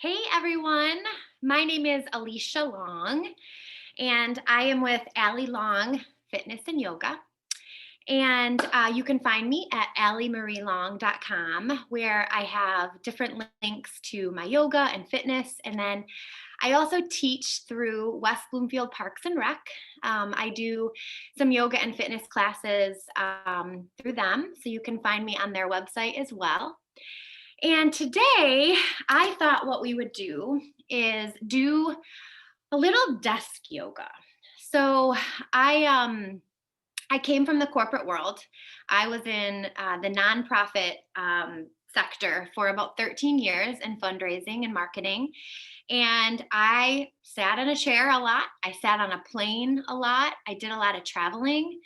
Hey everyone, my name is Alicia Long, and I am with Allie Long Fitness and Yoga. And you can find me at alliemarielong.com, where I have different links to my yoga and fitness. And then I also teach through West Bloomfield Parks and Rec. I do some yoga and fitness classes through them, so you can find me on their website as well. And today, I thought what we would do is do a little desk yoga. So I came from the corporate world. I was in the nonprofit sector for about 13 years in fundraising and marketing. And I sat in a chair a lot. I sat on a plane a lot. I did a lot of traveling.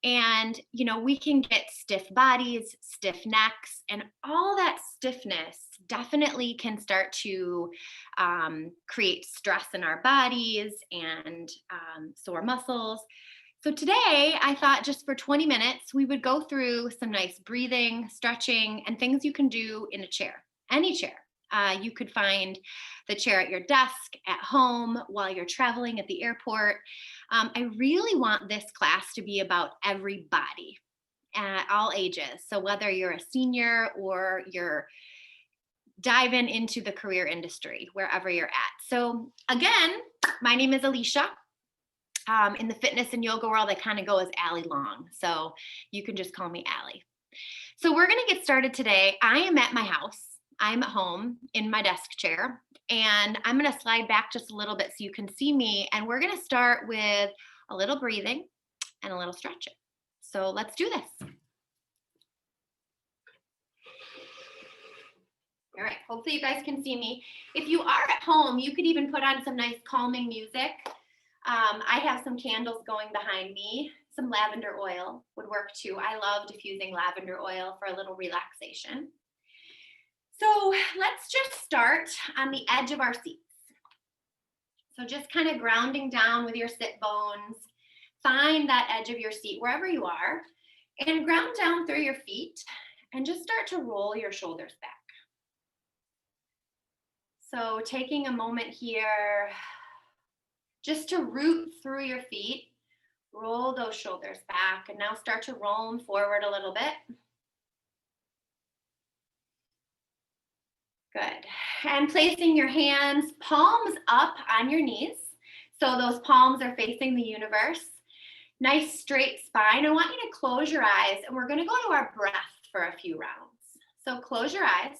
And, we can get stiff bodies, stiff necks, and all that stiffness definitely can start to create stress in our bodies and sore muscles. So today, I thought just for 20 minutes, we would go through some nice breathing, stretching, and things you can do in a chair, any chair. You could find the chair at your desk, at home, while you're traveling at the airport. I really want this class to be about everybody at all ages. So whether you're a senior or you're diving into the career industry, wherever you're at. So again, my name is Alicia. In the fitness and yoga world, I kind of go as Allie Long. So you can just call me Allie. So we're going to get started today. I am at my house. I'm at home in my desk chair, and I'm going to slide back just a little bit so you can see me. And we're going to start with a little breathing and a little stretching. So let's do this. All right, hopefully you guys can see me. If you are at home, you could even put on some nice calming music. I have some candles going behind me. Some lavender oil would work too. I love diffusing lavender oil for a little relaxation. So let's just start on the edge of our seats. So just kind of grounding down with your sit bones. Find that edge of your seat wherever you are and ground down through your feet and just start to roll your shoulders back. So taking a moment here just to root through your feet, roll those shoulders back, and now start to roll them forward a little bit. Good. And placing your hands palms up on your knees. So those palms are facing the universe. Nice straight spine. I want you to close your eyes, and we're going to go to our breath for a few rounds. So close your eyes.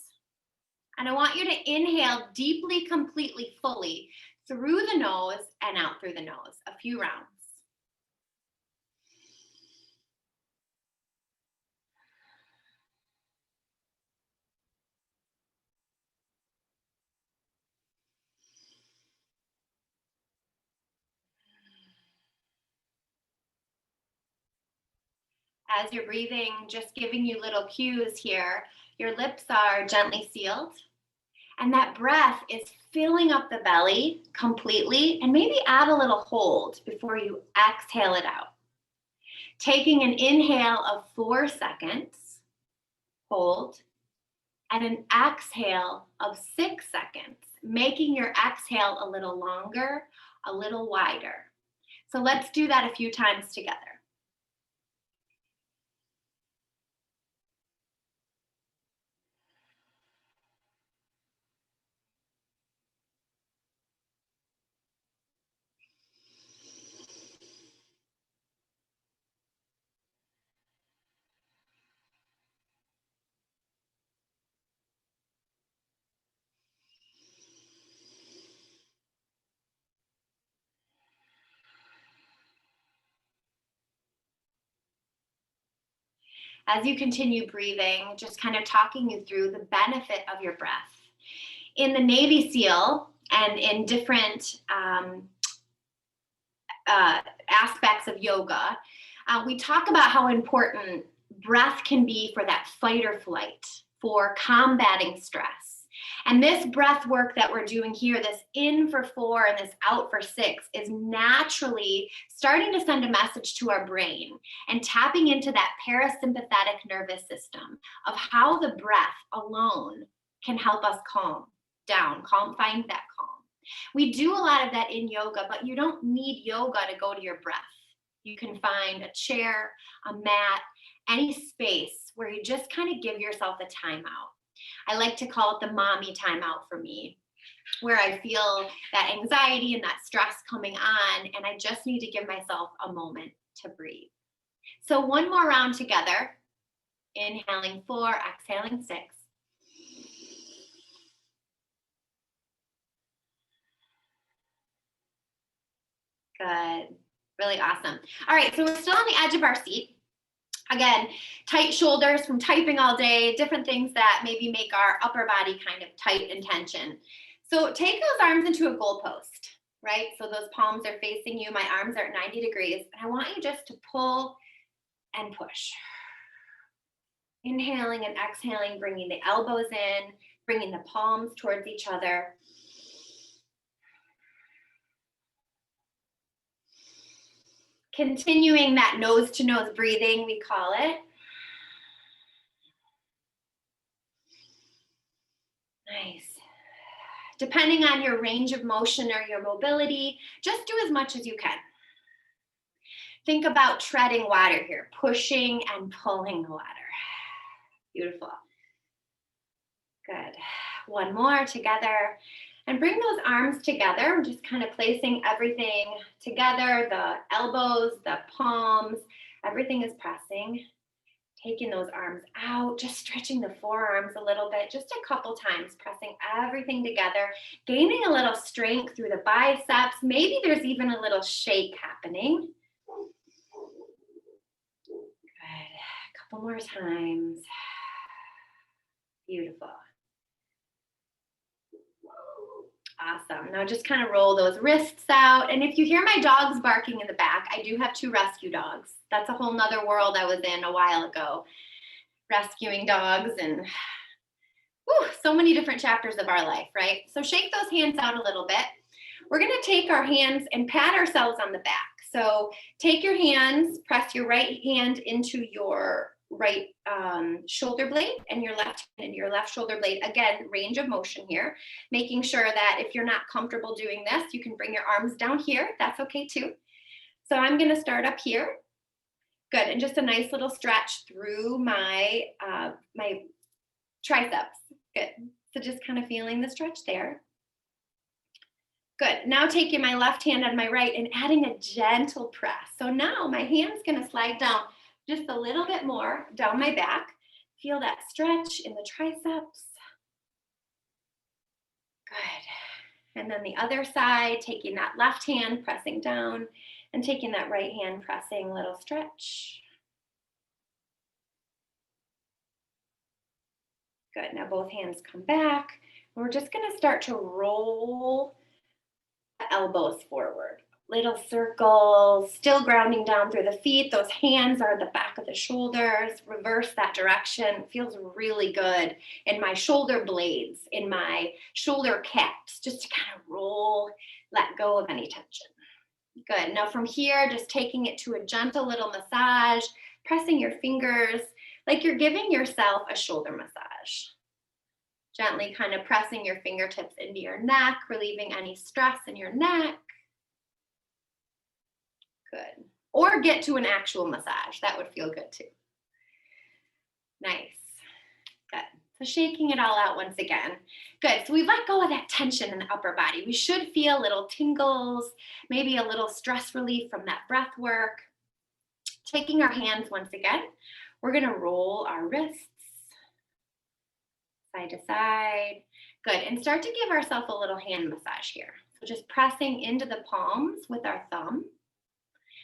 And I want you to inhale deeply, completely, fully through the nose and out through the nose. A few rounds. As you're breathing, just giving you little cues here. Your lips are gently sealed. And that breath is filling up the belly completely, and maybe add a little hold before you exhale it out. Taking an inhale of 4 seconds, hold, and an exhale of 6 seconds, making your exhale a little longer, a little wider. So let's do that a few times together. As you continue breathing, just kind of talking you through the benefit of your breath. In the Navy SEAL and in different aspects of yoga, we talk about how important breath can be for that fight or flight, for combating stress. And this breath work that we're doing here, this in for 4 and this out for 6, is naturally starting to send a message to our brain and tapping into that parasympathetic nervous system of how the breath alone can help us calm. down, calm, find that calm. We do a lot of that in yoga, but you don't need yoga to go to your breath. You can find a chair, a mat, any space where you just kind of give yourself a timeout. I like to call it the mommy timeout for me, where I feel that anxiety and that stress coming on, and I just need to give myself a moment to breathe. So one more round together. Inhaling 4, exhaling 6. Good. Really awesome. All right, so we're still on the edge of our seat. Again, tight shoulders from typing all day, different things that maybe make our upper body kind of tight and tension. So take those arms into a goalpost, right? So those palms are facing you. My arms are at 90 degrees. And I want you just to pull and push. Inhaling and exhaling, bringing the elbows in, bringing the palms towards each other. Continuing that nose to nose breathing, we call it. Nice. Depending on your range of motion or your mobility, just do as much as you can. Think about treading water here, pushing and pulling the water. Beautiful. Good. One more together. And bring those arms together. We're just kind of placing everything together, the elbows, the palms, everything is pressing. Taking those arms out, just stretching the forearms a little bit, just a couple times, pressing everything together, gaining a little strength through the biceps. Maybe there's even a little shake happening. Good. A couple more times. Beautiful. Awesome. Now just kind of roll those wrists out. And if you hear my dogs barking in the back, I do have 2 rescue dogs. That's a whole nother world I was in a while ago, rescuing dogs, and so many different chapters of our life, right? So shake those hands out a little bit. We're going to take our hands and pat ourselves on the back. So take your hands, press your right hand into your right shoulder blade and your left hand into your left shoulder blade. Again, range of motion here, making sure that if you're not comfortable doing this, you can bring your arms down here. That's okay too. So I'm going to start up here. Good. And just a nice little stretch through my my triceps. Good. So just kind of feeling the stretch there. Good. Now taking my left hand on my right and adding a gentle press. So now my hand's going to slide down just a little bit more down my back. Feel that stretch in the triceps. Good. And then the other side, taking that left hand, pressing down, and taking that right hand, pressing, little stretch. Good. Now both hands come back. We're just going to start to roll the elbows forward. Little circles, still grounding down through the feet. Those hands are the back of the shoulders. Reverse that direction. Feels really good in my shoulder blades, in my shoulder caps, just to kind of roll, let go of any tension. Good. Now from here, just taking it to a gentle little massage, pressing your fingers like you're giving yourself a shoulder massage. Gently kind of pressing your fingertips into your neck, relieving any stress in your neck. Good. Or get to an actual massage. That would feel good too. Nice. Good. So shaking it all out once again. Good. So we've let go of that tension in the upper body. We should feel little tingles, maybe a little stress relief from that breath work. Taking our hands once again, we're going to roll our wrists side to side. Good. And start to give ourselves a little hand massage here. So just pressing into the palms with our thumb.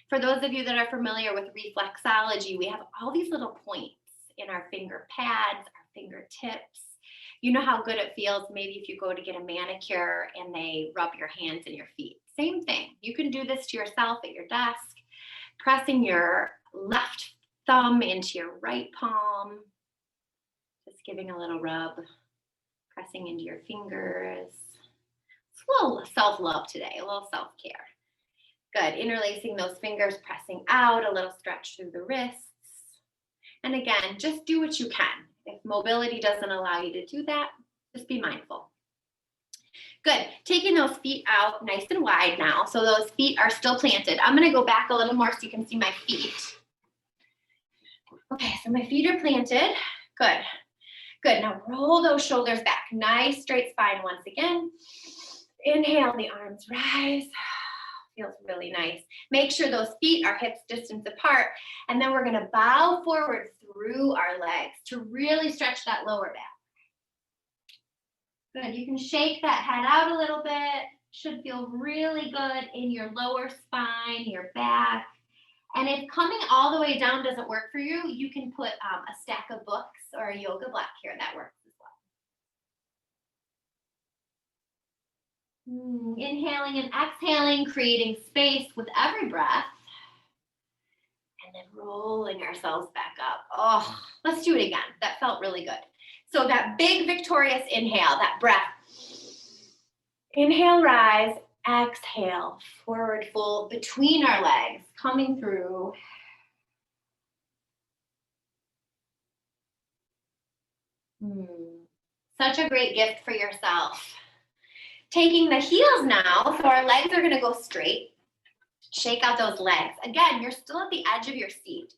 For those of you that are familiar with reflexology, we have all these little points in our finger pads, our fingertips. You know how good it feels maybe if you go to get a manicure and they rub your hands and your feet. Same thing. You can do this to yourself at your desk, pressing your left thumb into your right palm, just giving a little rub, pressing into your fingers. It's a little self-love today, a little self-care. Good. Interlacing those fingers, pressing out, a little stretch through the wrists. And again, just do what you can. If mobility doesn't allow you to do that, just be mindful. Good. Taking those feet out nice and wide now. So those feet are still planted. I'm going to go back a little more so you can see my feet. Okay, so my feet are planted. Good. Good. Now roll those shoulders back. Nice straight spine once again. Inhale, the arms rise. Feels really nice. Make sure those feet are hips distance apart. And then we're going to bow forward through our legs to really stretch that lower back. Good. You can shake that head out a little bit. Should feel really good in your lower spine, your back. And if coming all the way down doesn't work for you, you can put a stack of books or a yoga block here. That works as well. Inhaling and exhaling, creating space with every breath. And then rolling ourselves back up. Oh, let's do it again. That felt really good. So that big victorious inhale, that breath. Inhale, rise. Exhale, forward fold between our legs, coming through. Such a great gift for yourself. Taking the heels now, so our legs are going to go straight. Shake out those legs. Again, you're still at the edge of your seat.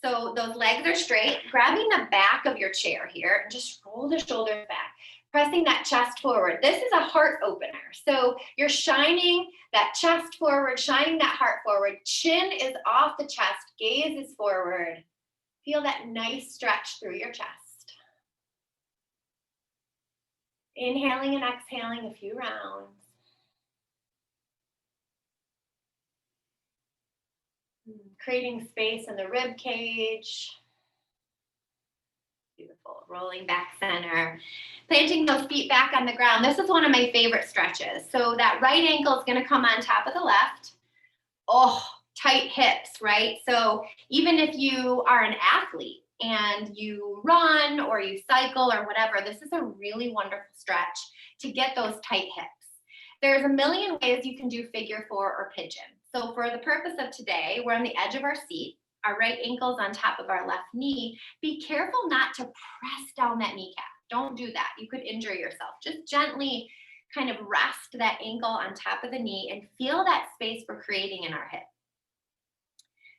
So those legs are straight. Grabbing the back of your chair here, and just roll the shoulders back. Pressing that chest forward. This is a heart opener. So you're shining that chest forward, shining that heart forward. Chin is off the chest, gaze is forward. Feel that nice stretch through your chest. Inhaling and exhaling a few rounds. Creating space in the rib cage. Beautiful. Rolling back center. Planting those feet back on the ground. This is one of my favorite stretches. So that right ankle is going to come on top of the left. Oh, tight hips, right? So even if you are an athlete and you run or you cycle or whatever, this is a really wonderful stretch to get those tight hips. There's a million ways you can do figure four or pigeon. So for the purpose of today, we're on the edge of our seat. Our right ankle's on top of our left knee. Be careful not to press down that kneecap. Don't do that. You could injure yourself. Just gently kind of rest that ankle on top of the knee and feel that space we're creating in our hip.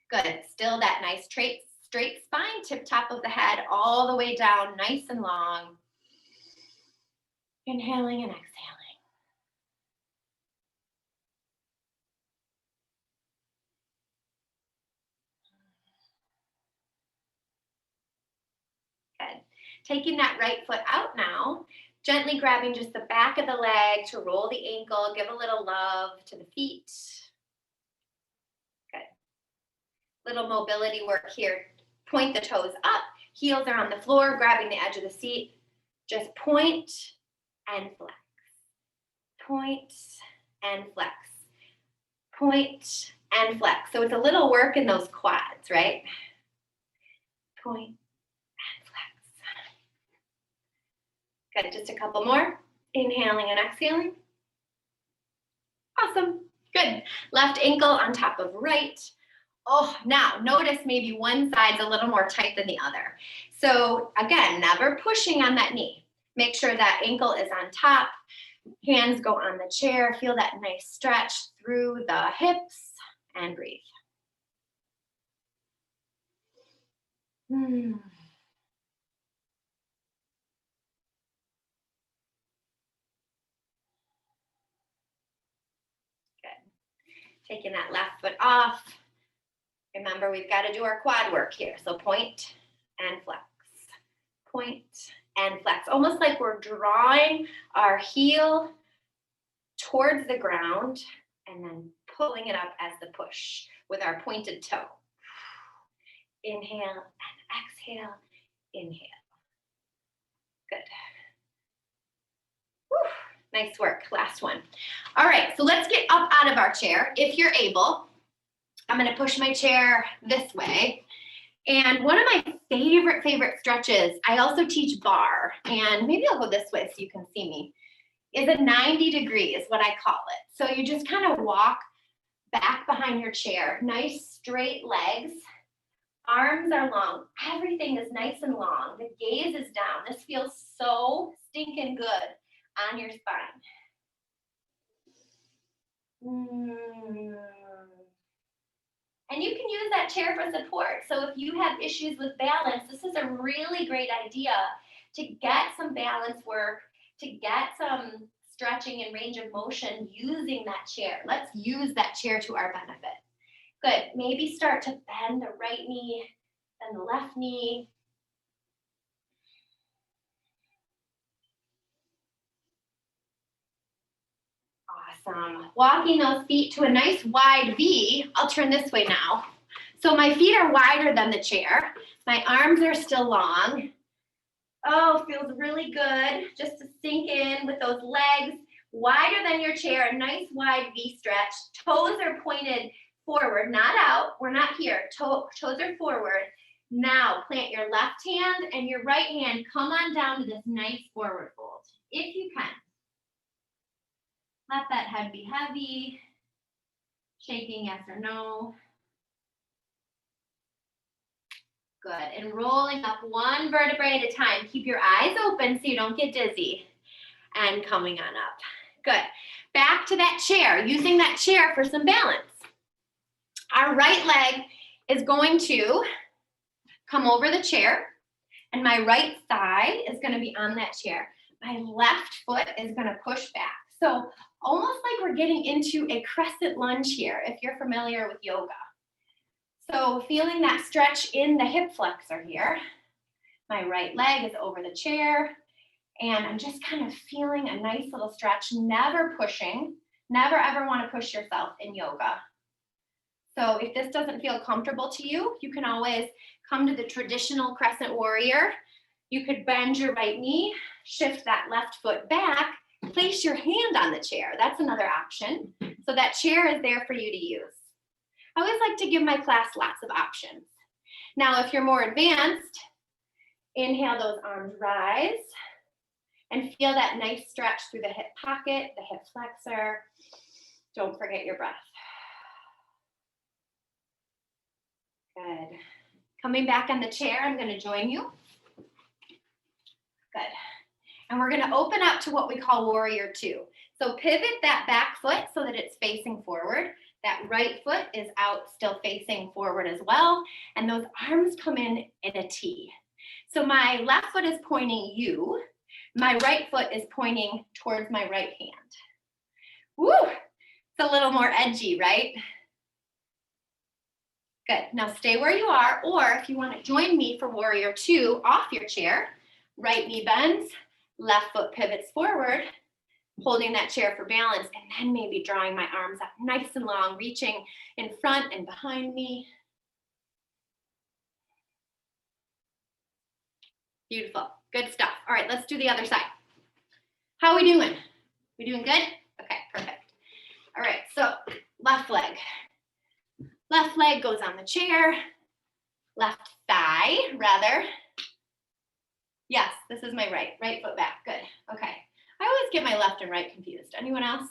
Good. Still that nice straight spine, tip top of the head, all the way down, nice and long. Inhaling and exhaling. Good. Taking that right foot out now, gently grabbing just the back of the leg to roll the ankle, give a little love to the feet. Good. Little mobility work here. Point the toes up, heels are on the floor, grabbing the edge of the seat. Just point and flex. Point and flex. Point and flex. So it's a little work in those quads, right? Point and flex. Good, just a couple more. Inhaling and exhaling. Awesome, good. Left ankle on top of right. Oh, now notice maybe one side's a little more tight than the other. So again, never pushing on that knee. Make sure that ankle is on top. Hands go on the chair. Feel that nice stretch through the hips and breathe. Good. Taking that left foot off. Remember, we've got to do our quad work here. So point and flex. Point and flex. Almost like we're drawing our heel towards the ground and then pulling it up as the push with our pointed toe. Inhale and exhale. Inhale. Good. Whew. Nice work. Last one. All right, so let's get up out of our chair. If you're able, I'm going to push my chair this way. And one of my favorite stretches, I also teach bar, and maybe I'll go this way so you can see me, is a 90 degree is what I call it. So you just kind of walk back behind your chair, nice straight legs, arms are long, everything is nice and long, the gaze is down. This feels so stinking good on your spine. Mm. And you can use that chair for support. So if you have issues with balance, this is a really great idea to get some balance work, to get some stretching and range of motion using that chair. Let's use that chair to our benefit. Good. Maybe start to bend the right knee, then the left knee. Awesome. Walking those feet to a nice wide V. I'll turn this way now. So my feet are wider than the chair. My arms are still long. Oh, feels really good just to sink in with those legs wider than your chair, a nice wide V stretch. Toes are pointed forward, not out. We're not here. Toes are forward. Now plant your left hand and your right hand. Come on down to this nice forward fold, if you can. Let that head be heavy. Shaking yes or no. Good, and rolling up one vertebrae at a time. Keep your eyes open so you don't get dizzy. And coming on up. Good. Back to that chair, using that chair for some balance. Our right leg is going to come over the chair, and my right thigh is going to be on that chair. My left foot is going to push back. So almost like we're getting into a crescent lunge here, if you're familiar with yoga. So feeling that stretch in the hip flexor here. My right leg is over the chair, and I'm just kind of feeling a nice little stretch, never pushing. Never ever want to push yourself in yoga. So if this doesn't feel comfortable to you, you can always come to the traditional crescent warrior. You could bend your right knee, shift that left foot back, place your hand on the chair. That's another option. So that chair is there for you to use. I always like to give my class lots of options. Now, if you're more advanced, inhale, those arms rise, and feel that nice stretch through the hip pocket, the hip flexor. Don't forget your breath. Good. Coming back on the chair, I'm going to join you. Good. And we're going to open up to what we call warrior two. So pivot that back foot so that it's facing forward. That right foot is out, still facing forward as well. And those arms come in a T. So my left foot is pointing you. My right foot is pointing towards my right hand. Woo! It's a little more edgy, right? Good. Now stay where you are, or if you want to join me for warrior two, off your chair, right knee bends, left foot pivots forward, holding that chair for balance, and then maybe drawing my arms up nice and long, reaching in front and behind me. Beautiful. Good stuff. All right, let's do the other side. How are we doing? We doing good? Okay, perfect. All right, so left leg. Left leg goes on the chair. Left thigh, rather. Yes, this is my right foot back. Good. Okay. I always get my left and right confused. Anyone else?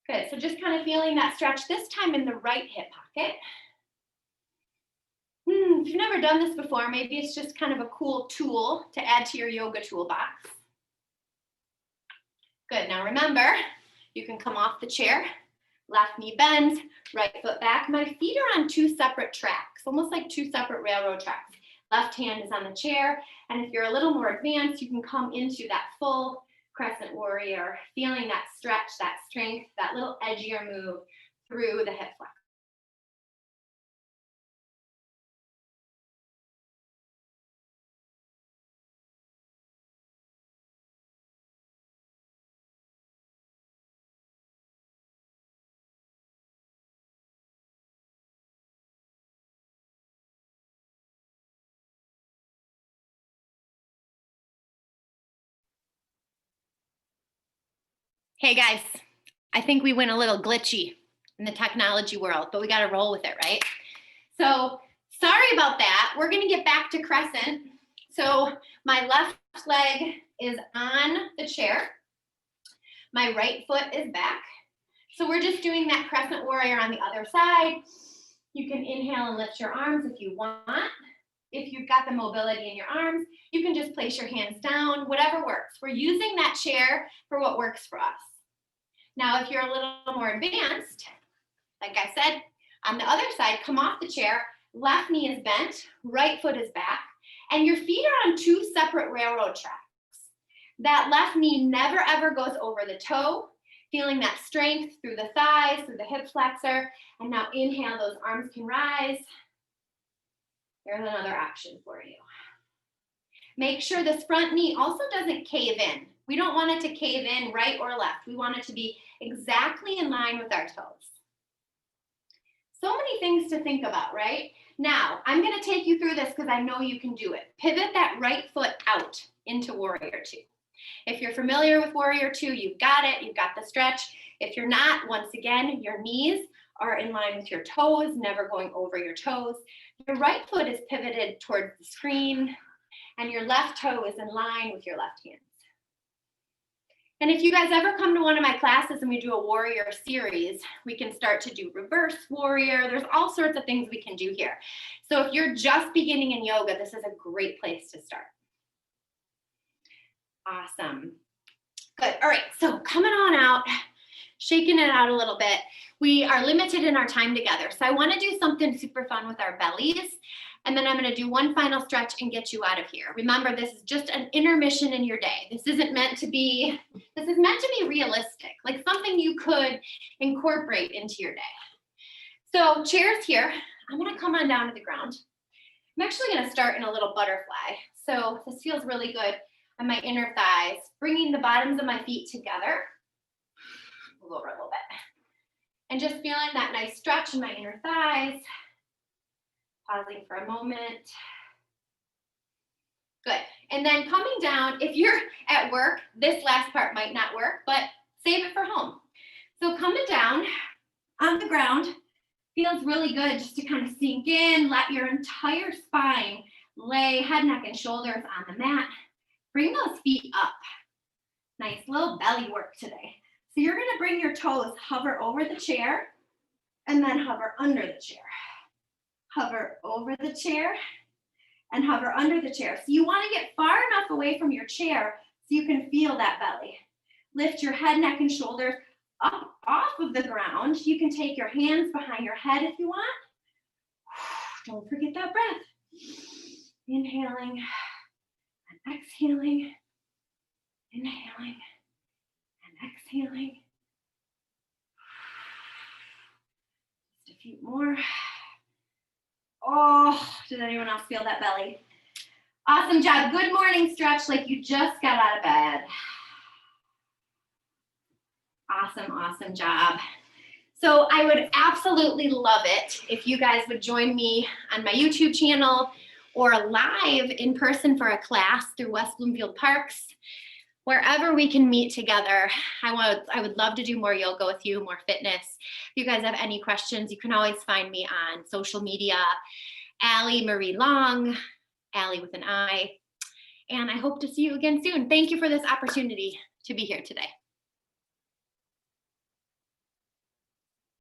Good. So just kind of feeling that stretch, this time in the right hip pocket. If you've never done this before, maybe it's just kind of a cool tool to add to your yoga toolbox. Good. Now remember, you can come off the chair, left knee bends, right foot back. My feet are on two separate tracks, almost like two separate railroad tracks. Left hand is on the chair, and if you're a little more advanced, you can come into that full crescent warrior, feeling that stretch, that strength, that little edgier move through the hip flex. Hey guys, I think we went a little glitchy in the technology world, but we got to roll with it, right? So sorry about that. We're going to get back to crescent. So my left leg is on the chair. My right foot is back. So we're just doing that crescent warrior on the other side. You can inhale and lift your arms if you want. If you've got the mobility in your arms, you can just place your hands down, whatever works. We're using that chair for what works for us. Now, if you're a little more advanced, like I said, on the other side, come off the chair, left knee is bent, right foot is back, and your feet are on two separate railroad tracks. That left knee never ever goes over the toe, feeling that strength through the thighs, through the hip flexor, and now inhale, those arms can rise. Here's another option for you. Make sure this front knee also doesn't cave in. We don't want it to cave in right or left. We want it to be exactly in line with our toes. So many things to think about, right? Now, I'm going to take you through this because I know you can do it. Pivot that right foot out into Warrior Two. If you're familiar with Warrior Two, you've got it. You've got the stretch. If you're not, once again, your knees are in line with your toes, never going over your toes. Your right foot is pivoted towards the screen, and your left toe is in line with your left hand. And if you guys ever come to one of my classes and we do a warrior series, we can start to do reverse warrior. There's all sorts of things we can do here. So if you're just beginning in yoga, this is a great place to start. Awesome. Good. All right. So coming on out, shaking it out a little bit. We are limited in our time together. So I want to do something super fun with our bellies. And then I'm going to do one final stretch and get you out of here. Remember, this is just an intermission in your day. This is meant to be realistic, like something you could incorporate into your day. So chairs here. I'm going to come on down to the ground. I'm actually going to start in a little butterfly. So this feels really good on my inner thighs, bringing the bottoms of my feet together. Move over a little bit. And just feeling that nice stretch in my inner thighs. Pausing for a moment. Good. And then coming down, if you're at work, this last part might not work, but save it for home. So coming down on the ground feels really good just to kind of sink in, let your entire spine lay head, neck, and shoulders on the mat. Bring those feet up. Nice little belly work today. So you're going to bring your toes, hover over the chair, and then hover under the chair. Hover over the chair and hover under the chair. So you want to get far enough away from your chair so you can feel that belly. Lift your head, neck, and shoulders up off of the ground. You can take your hands behind your head if you want. Don't forget that breath. Inhaling and exhaling. Inhaling and exhaling. Just a few more. Oh, did anyone else feel that belly? Awesome job. Good morning stretch like you just got out of bed. Awesome, awesome job. So I would absolutely love it if you guys would join me on my YouTube channel or live in person for a class through West Bloomfield Parks. Wherever we can meet together, I would love to do more yoga with you, more fitness. If you guys have any questions, you can always find me on social media, Allie Marie Long, Allie with an I. And I hope to see you again soon. Thank you for this opportunity to be here today.